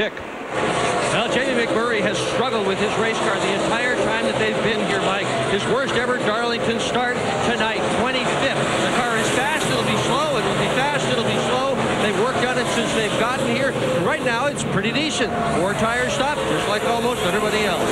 Dick. Well, Jamie McMurray has struggled with his race car the entire time that they've been here, Mike. His worst ever Darlington start tonight, 25th. The car is fast, it'll be slow, it'll be fast, it'll be slow. They've worked on it since they've gotten here. And right now, it's pretty decent. 4 tires stop, just like almost everybody else.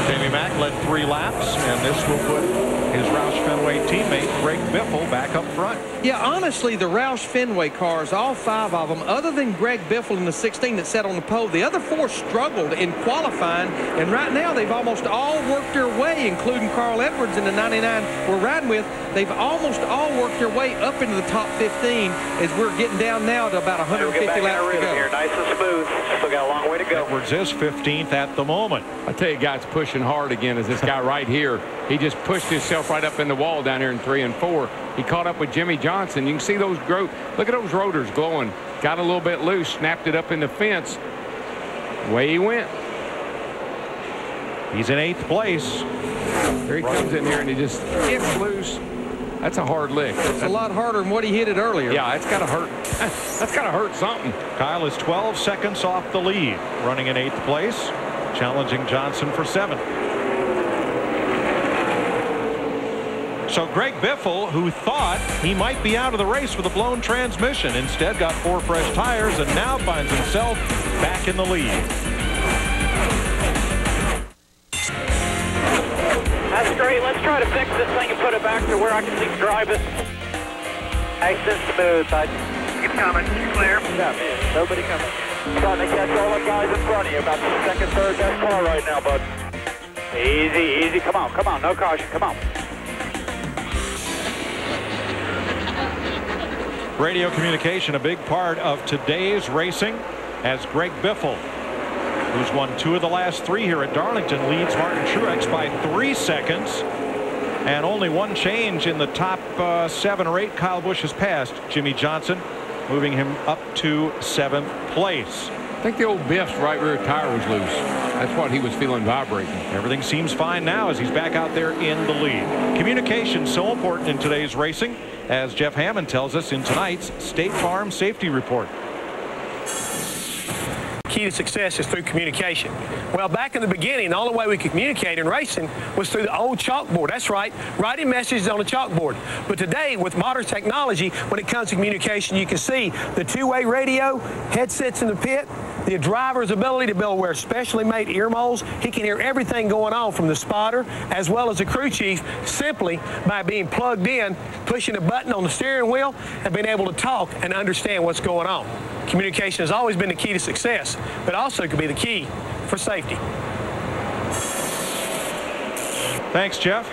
Jamie Mack led 3 laps, and this will put his Roush Fenway teammate Greg Biffle back up front. Yeah, honestly, the Roush Fenway cars, all 5 of them, other than Greg Biffle in the 16 that sat on the pole, the other 4 struggled in qualifying, and right now they've almost all worked their way, including Carl Edwards in the 99 we're riding with. They've almost all worked their way up into the top 15 as we're getting down now to about 150 laps to go. Here, nice and smooth. Still got a long way to go. Edwards is 15th at the moment. I tell you, guys pushing hard again is this guy right here. He just pushed himself right up in the wall down here in 3 and 4. He caught up with Jimmy Johnson. You can see those growth. Look at those rotors glowing. Got a little bit loose, snapped it up in the fence. Away he went. He's in 8th place. There he comes in here and he just gets loose. That's a hard lick. It's a lot harder than what he hit it earlier. Yeah, it's got to hurt. That's got to hurt something. Kyle is 12 seconds off the lead, running in 8th place, challenging Johnson for 7th. So Greg Biffle, who thought he might be out of the race with a blown transmission, instead got 4 fresh tires and now finds himself back in the lead. That's great. Let's try to fix this thing and put it back to where I can at least drive it. Nice and smooth. Keep coming. Clear. Yeah, man. Nobody coming. Starting to catch all the guys in front of you. About the second, third best car right now, bud. Easy, easy. Come on, come on. No caution. Come on. Radio communication, a big part of today's racing, as Greg Biffle, who's won 2 of the last 3 here at Darlington, leads Martin Truex by 3 seconds. And only 1 change in the top 7 or 8 Kyle Busch has passed Jimmy Johnson, moving him up to 7th place. I think the old Biff's right rear tire was loose. That's what he was feeling vibrating. Everything seems fine now as he's back out there in the lead. Communication so important in today's racing, as Jeff Hammond tells us in tonight's State Farm Safety Report. Key to success is through communication. Well, back in the beginning, the only way we could communicate in racing was through the old chalkboard. That's right, writing messages on a chalkboard. But today, with modern technology, when it comes to communication, you can see the 2-way radio, headsets in the pit, the driver's ability to be able to wear specially made ear moles. He can hear everything going on from the spotter as well as the crew chief simply by being plugged in, pushing a button on the steering wheel, and being able to talk and understand what's going on. Communication has always been the key to success, but also could be the key for safety. Thanks, Jeff.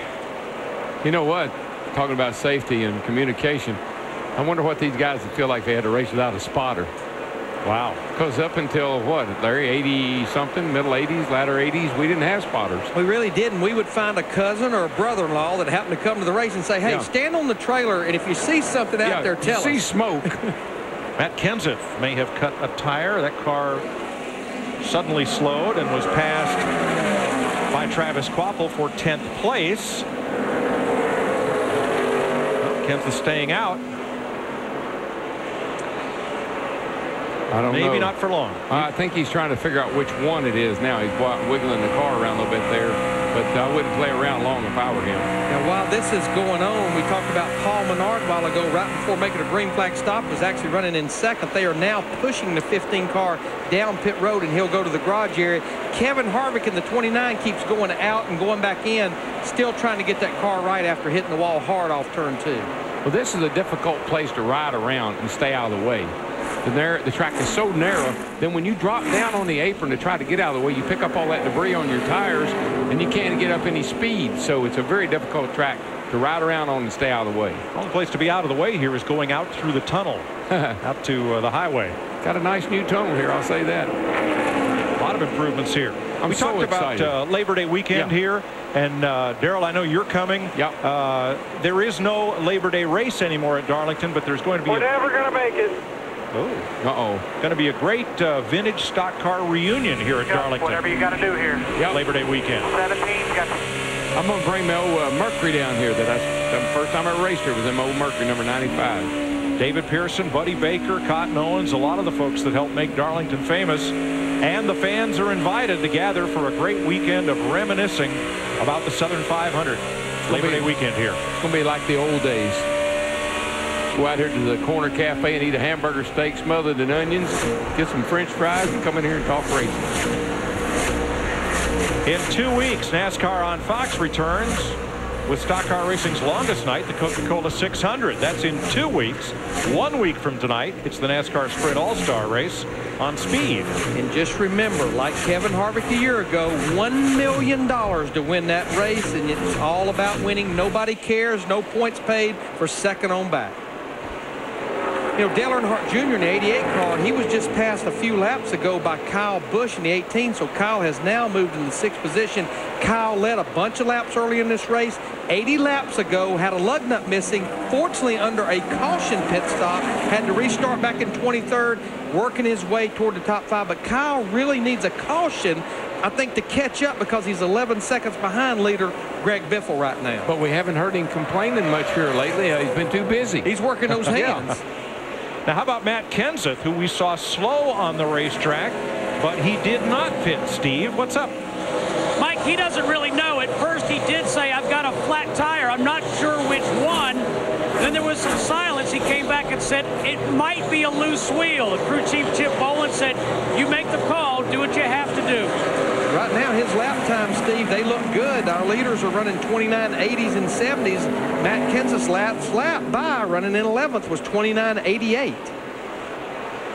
You know what? Talking about safety and communication, I wonder what these guys would feel like they had to race without a spotter. Wow. Because up until, what, Larry, 80-something, middle 80s, latter 80s, we didn't have spotters. We really didn't. We would find a cousin or a brother-in-law that happened to come to the race and say, hey, stand on the trailer, and if you see something out there, tell us. See smoke. Matt Kenseth may have cut a tire. That car suddenly slowed and was passed by Travis Kvapil for 10th place. Well, Kenseth staying out. I don't know. Maybe not for long. I think he's trying to figure out which one it is now. He's wiggling the car around a little bit there, but I wouldn't play around long if I were him. Now, while this is going on, we talked about Paul Menard a while ago, right before making a green flag stop, was actually running in 2nd. They are now pushing the 15 car down pit road, and he'll go to the garage area. Kevin Harvick in the 29 keeps going out and going back in, still trying to get that car right after hitting the wall hard off turn 2. Well, this is a difficult place to ride around and stay out of the way. The track is so narrow, then when you drop down on the apron to try to get out of the way, you pick up all that debris on your tires, and you can't get up any speed. So it's a very difficult track to ride around on and stay out of the way. The only place to be out of the way here is going out through the tunnel, out to the highway. Got a nice new tunnel here, I'll say that. A lot of improvements here. We talked about Labor Day weekend here, and Darrell, I know you're coming. There is no Labor Day race anymore at Darlington, but there's going to be We're never going to make it. Going to be a great vintage stock car reunion here at Darlington. Whatever you got to do here. Labor Day weekend. 17 got. I'm going to bring my old Mercury down here. The first time I raced here was in my old Mercury number 95. David Pearson, Buddy Baker, Cotton Owens, a lot of the folks that helped make Darlington famous. And the fans are invited to gather for a great weekend of reminiscing about the Southern 500. Labor Day weekend here. It's going to be like the old days. Go out here to the corner cafe and eat a hamburger steak smothered in onions, get some French fries, and come in here and talk racing. In 2 weeks, NASCAR on Fox returns with Stock Car Racing's longest night, the Coca-Cola 600. That's in 2 weeks. 1 week from tonight, it's the NASCAR Sprint All-Star Race on Speed. And just remember, like Kevin Harvick a year ago, $1 million to win that race, and it's all about winning. Nobody cares. No points paid for second on back. You know, Dale Earnhardt Jr. in the 88 car, he was just passed a few laps ago by Kyle Busch in the 18, so Kyle has now moved in the 6th position. Kyle led a bunch of laps early in this race. 80 laps ago, had a lug nut missing. Fortunately, under a caution pit stop, had to restart back in 23rd, working his way toward the top 5. But Kyle really needs a caution, I think, to catch up, because he's 11 seconds behind leader Greg Biffle right now. But we haven't heard him complaining much here lately. He's been too busy. He's working those hands. Now, how about Matt Kenseth, who we saw slow on the racetrack, but he did not pit. Steve, what's up? Mike, he doesn't really know. At first, he did say, I've got a flat tire. I'm not sure which one. Then there was some silence. He came back and said, it might be a loose wheel. The crew chief, Chip Boland, said, you make the call. Do what you have to do. Right now, his lap time, Steve, they look good. Our leaders are running 29.80s and 70s. Matt Kenseth's lap by running in 11th was 29.88.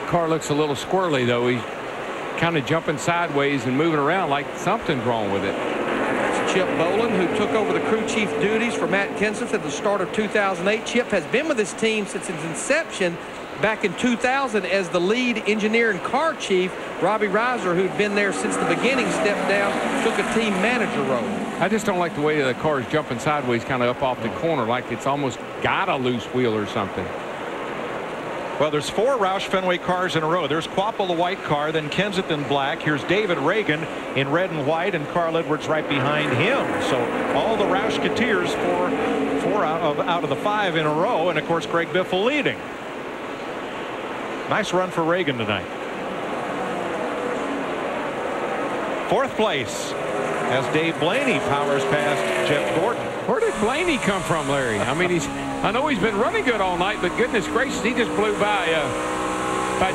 Car looks a little squirrely, though. He's kind of jumping sideways and moving around like something's wrong with it. It's Chip Boland, who took over the crew chief duties for Matt Kenseth at the start of 2008. Chip has been with his team since its inception back in 2000 as the lead engineer and car chief. Robbie Reiser, who'd been there since the beginning, stepped down, took a team manager role. I just don't like the way the car is jumping sideways, kind of up off the corner, like it's almost got a loose wheel or something. Well, there's 4 Roush Fenway cars in a row. There's Quapple, the white car, then Kenseth in black. Here's David Reagan in red and white, and Carl Edwards right behind him. So all the Roushketeers, four out of the 5 in a row, and of course Greg Biffle leading. Nice run for Reagan tonight. 4th place as Dave Blaney powers past Jeff Gordon. Where did Blaney come from, Larry? I mean, I know he's been running good all night, but goodness gracious, he just blew by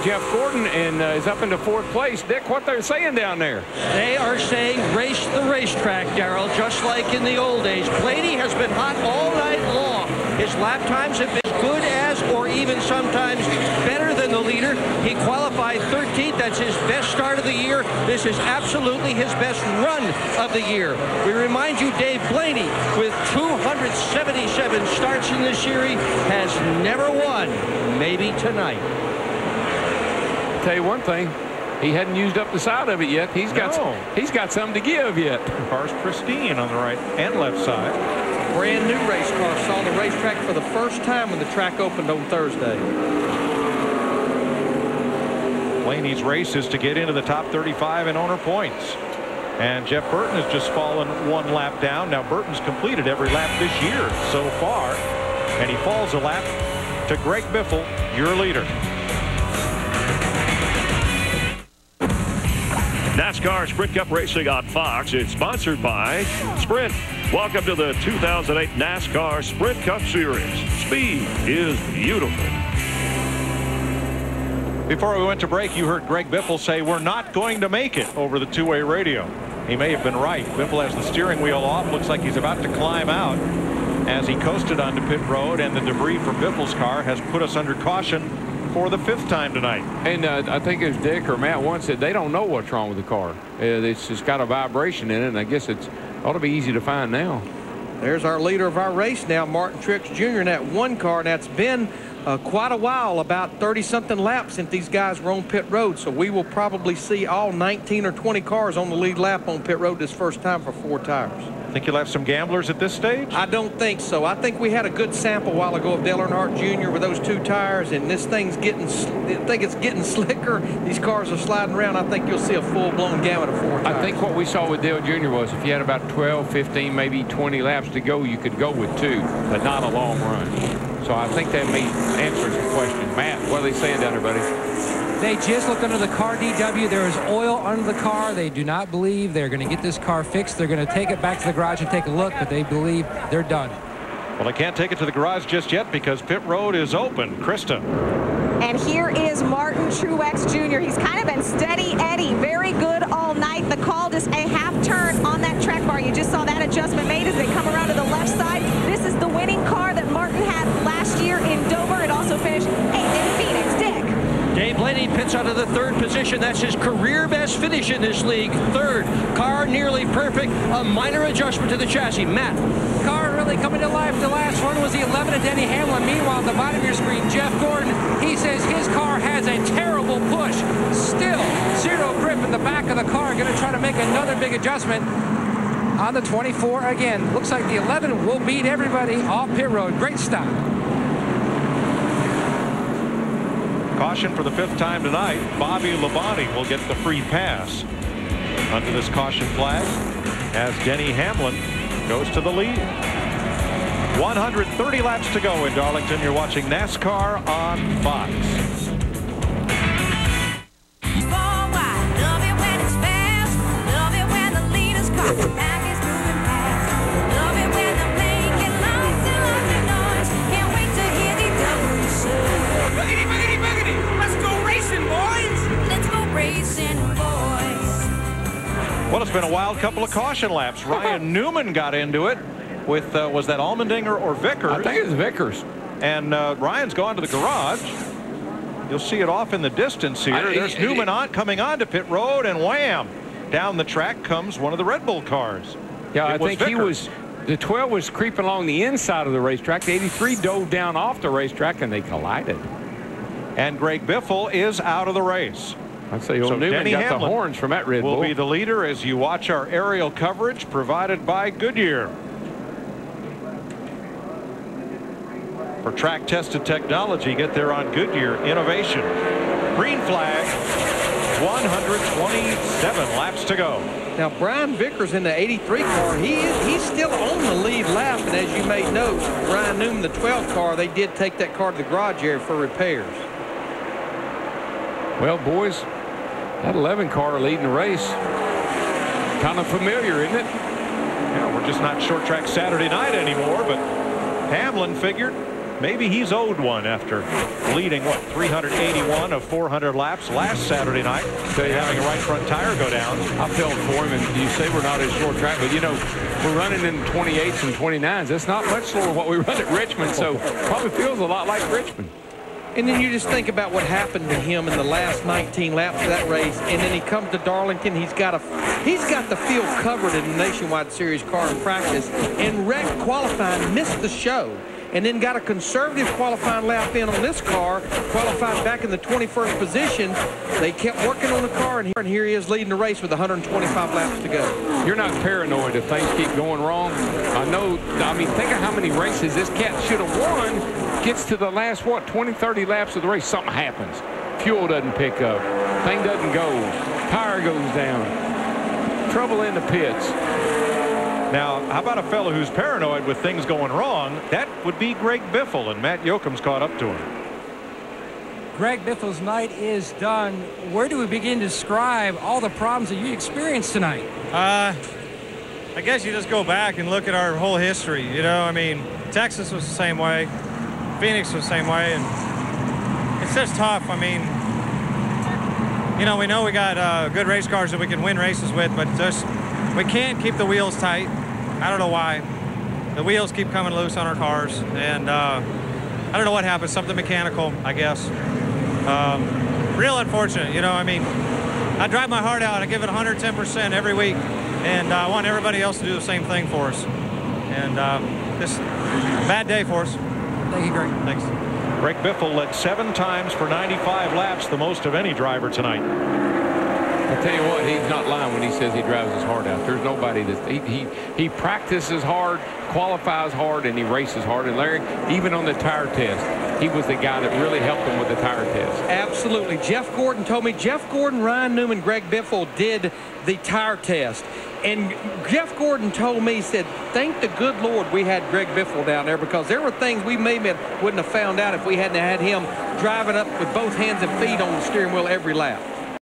Jeff Gordon and is up into 4th place. Dick, what they're saying down there? They are saying race the racetrack, Darrell, just like in the old days. Blaney has been hot all night long. His lap times have been as good as, or even sometimes better than the leader. He qualified 13th. That's his best start of the year. This is absolutely his best run of the year. We remind you, Dave Blaney, with 277 starts in this series, has never won. Maybe tonight. Tell you one thing, he hadn't used up the side of it yet. He's got something to give yet. Car's pristine on the right and left side. Brand new race car saw the racetrack for the first time when the track opened on Thursday. Blaney's race is to get into the top 35 in owner points. And Jeff Burton has just fallen 1 lap down. Now Burton's completed every lap this year so far, and he falls a lap to Greg Biffle, your leader. NASCAR Sprint Cup Racing on Fox is sponsored by Sprint. Welcome to the 2008 NASCAR Sprint Cup Series. Speed is beautiful. Before we went to break, you heard Greg Biffle say we're not going to make it over the two-way radio. He may have been right. Biffle has the steering wheel off. Looks like he's about to climb out as he coasted onto pit road, and the debris from Biffle's car has put us under caution for the 5th time tonight. And I think it was Dick or Matt once said they don't know what's wrong with the car. It's just got a vibration in it, and I guess it ought to be easy to find now. There's our leader of our race now, Martin Truex Jr. in that 1 car, and that's been quite a while, about 30-something laps since these guys were on pit road. So we will probably see all 19 or 20 cars on the lead lap on pit road this first time for 4 tires. Think you'll have some gamblers at this stage? I don't think so. I think we had a good sample a while ago of Dale Earnhardt Jr. with those 2 tires, and this thing's getting, I think it's getting slicker. These cars are sliding around. I think you'll see a full-blown gamut of 4 tires. I think what we saw with Dale Jr. was if you had about 12, 15, maybe 20 laps to go, you could go with 2, but not a long run. So I think that answers the question. Matt, what are they saying down there, buddy? They just looked under the car, DW. There is oil under the car. They do not believe they're going to get this car fixed. They're going to take it back to the garage and take a look, but they believe they're done. Well, they can't take it to the garage just yet because pit road is open. Krista. And here is Martin Truex Jr. He's kind of been steady Eddie, very good all night. The call just a half turn on that track bar. You just saw that adjustment made as they come around to the left side. This is the winning car that Martin had last year in Dover. It also finished 8th in Phoenix. Dick. Dave Blaney pits out of the 3rd position. That's his career best finish in this league. 3rd. Car nearly perfect. A minor adjustment to the chassis. Matt. Car really coming to life. The last one was the 11 of Denny Hamlin. Meanwhile, at the bottom of your screen, Jeff Gordon, he says his car has a terrible push. Still, 0 grip in the back of the car. Going to try to make another big adjustment on the 24 again. Looks like the 11 will beat everybody off pit road. Great stop. Caution for the 5th time tonight. Bobby Labonte will get the free pass under this caution flag as Denny Hamlin goes to the lead. 130 laps to go in Darlington. You're watching NASCAR on Fox. Well, it's been a wild couple of caution laps. Ryan Newman got into it with, was that Allmendinger or Vickers? I think it was Vickers. And Ryan's gone to the garage. You'll see it off in the distance here. There's Newman coming onto pit road, and wham! Down the track comes one of the Red Bull cars. Yeah, I think Vickers. the 12 was creeping along the inside of the racetrack. The 83 dove down off the racetrack, and they collided. And Greg Biffle is out of the race. I'd say old Newman Denny got Hamlin the horns from that Red Bull. Will be the leader as you watch our aerial coverage provided by Goodyear. For track-tested technology, get there on Goodyear Innovation. Green flag, 127 laps to go. Now, Brian Vickers in the 83 car, he's still on the lead lap, and as you may note, Ryan Newman, the 12 car, they did take that car to the garage area for repairs. Well, boys, that 11 car leading the race, kind of familiar, isn't it? Yeah, we're just not short track Saturday night anymore, but Hamlin figured maybe he's owed one after leading, what, 381 of 400 laps last Saturday night. Having a right front tire go down. I felt for him, and you say we're not at short track, but, you know, we're running in 28s and 29s. That's not much slower than what we run at Richmond, so probably feels a lot like Richmond. And then you just think about what happened to him in the last 19 laps of that race, and then he comes to Darlington. He's got the field covered in the Nationwide Series car in practice, and wrecked qualifying, missed the show, and then got a conservative qualifying lap in on this car, qualified back in the 21st position. They kept working on the car, and here he is leading the race with 125 laps to go. You're not paranoid if things keep going wrong. I mean, think of how many races this cat should have won. Gets to the last, what, 20, 30 laps of the race, something happens. Fuel doesn't pick up. Thing doesn't go. Tire goes down. Trouble in the pits. Now, how about a fellow who's paranoid with things going wrong? That would be Greg Biffle, and Matt Yoakum's caught up to him. Greg Biffle's night is done. Where do we begin to describe all the problems that you experienced tonight? I guess you just go back and look at our whole history. You know, I mean, Texas was the same way. Phoenix was the same way, and it's just tough. I mean, you know we got good race cars that we can win races with, but just we can't keep the wheels tight. I don't know why. The wheels keep coming loose on our cars, and I don't know what happened. Something mechanical, I guess. Real unfortunate, you know. I mean, I drive my heart out. I give it 110% every week, and I want everybody else to do the same thing for us. And just bad day for us. Thank you, Greg. Thanks. Greg Biffle led 7 times for 95 laps, the most of any driver tonight. I tell you what, he's not lying when he says he drives his heart out. There's nobody that he practices hard, qualifies hard, and he races hard. And Larry, even on the tire test, he was the guy that really helped him with the tire test. Absolutely. Jeff Gordon told me, Jeff Gordon, Ryan Newman, Greg Biffle did the tire test. And Jeff Gordon told me, he said, thank the good Lord we had Greg Biffle down there, because there were things we maybe wouldn't have found out if we hadn't had him driving up with both hands and feet on the steering wheel every lap.